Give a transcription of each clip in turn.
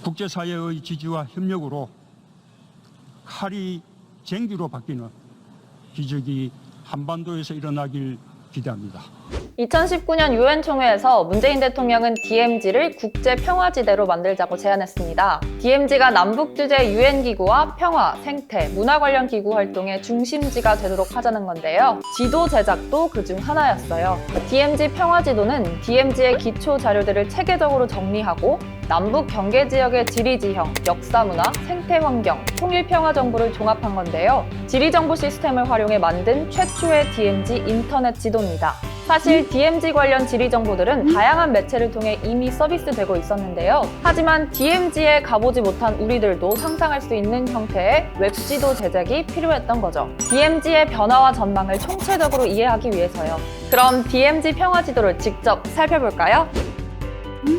국제사회의 지지와 협력으로 칼이 쟁기로 바뀌는 기적이 한반도에서 일어나길 기대합니다. 2019년 유엔 총회에서 문재인 대통령은 DMZ를 국제평화지대로 만들자고 제안했습니다. DMZ가 남북주재 유엔기구와 평화, 생태, 문화 관련 기구 활동의 중심지가 되도록 하자는 건데요. 지도 제작도 그중 하나였어요. DMZ 평화지도는 DMZ의 기초 자료들을 체계적으로 정리하고 남북 경계 지역의 지리지형, 역사문화, 생태환경, 통일평화 정보를 종합한 건데요. 지리정보 시스템을 활용해 만든 최초의 DMZ 인터넷 지도입니다. 사실 DMZ 관련 지리 정보들은 다양한 매체를 통해 이미 서비스되고 있었는데요. 하지만 DMZ에 가보지 못한 우리들도 상상할 수 있는 형태의 웹지도 제작이 필요했던 거죠. DMZ의 변화와 전망을 총체적으로 이해하기 위해서요. 그럼 DMZ 평화지도를 직접 살펴볼까요?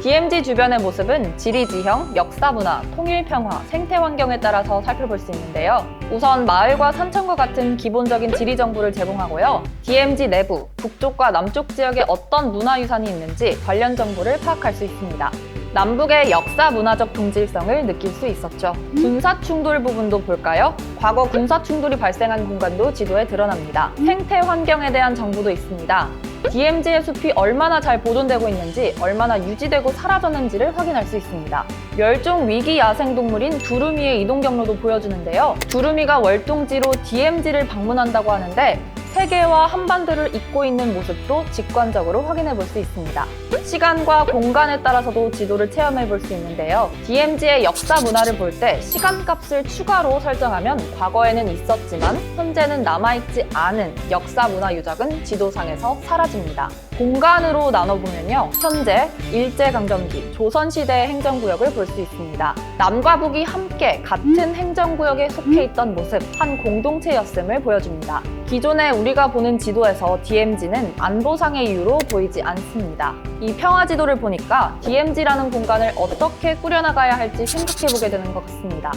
DMZ 주변의 모습은 지리지형, 역사문화, 통일평화, 생태환경에 따라서 살펴볼 수 있는데요. 우선 마을과 산천과 같은 기본적인 지리 정보를 제공하고요. DMZ 내부, 북쪽과 남쪽 지역에 어떤 문화유산이 있는지 관련 정보를 파악할 수 있습니다. 남북의 역사 문화적 동질성을 느낄 수 있었죠. 군사 충돌 부분도 볼까요? 과거 군사 충돌이 발생한 공간도 지도에 드러납니다. 생태 환경에 대한 정보도 있습니다. DMZ의 숲이 얼마나 잘 보존되고 있는지, 얼마나 유지되고 사라졌는지를 확인할 수 있습니다. 멸종 위기 야생동물인 두루미의 이동 경로도 보여주는데요. 두루미가 월동지로 DMZ를 방문한다고 하는데 세계와 한반도를 잇고 있는 모습도 직관적으로 확인해 볼 수 있습니다. 시간과 공간에 따라서도 지도를 체험해 볼 수 있는데요. DMZ의 역사 문화를 볼 때 시간값을 추가로 설정하면 과거에는 있었지만 현재는 남아있지 않은 역사 문화 유적은 지도상에서 사라집니다. 공간으로 나눠보면요. 현재, 일제강점기, 조선시대의 행정구역을 볼 수 있습니다. 남과 북이 함께 같은 행정구역에 속해 있던 모습, 한 공동체였음을 보여줍니다. 기존에 우리가 보는 지도에서 DMZ는 안보상의 이유로 보이지 않습니다. 이 평화지도를 보니까 DMZ라는 공간을 어떻게 꾸려나가야 할지 생각해보게 되는 것 같습니다.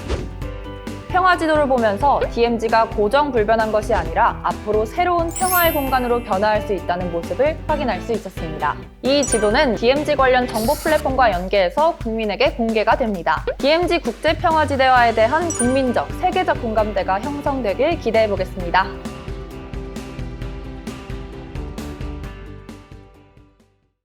평화지도를 보면서 DMZ가 고정불변한 것이 아니라 앞으로 새로운 평화의 공간으로 변화할 수 있다는 모습을 확인할 수 있었습니다. 이 지도는 DMZ 관련 정보 플랫폼과 연계해서 국민에게 공개가 됩니다. DMZ 국제평화지대화에 대한 국민적, 세계적 공감대가 형성되길 기대해보겠습니다.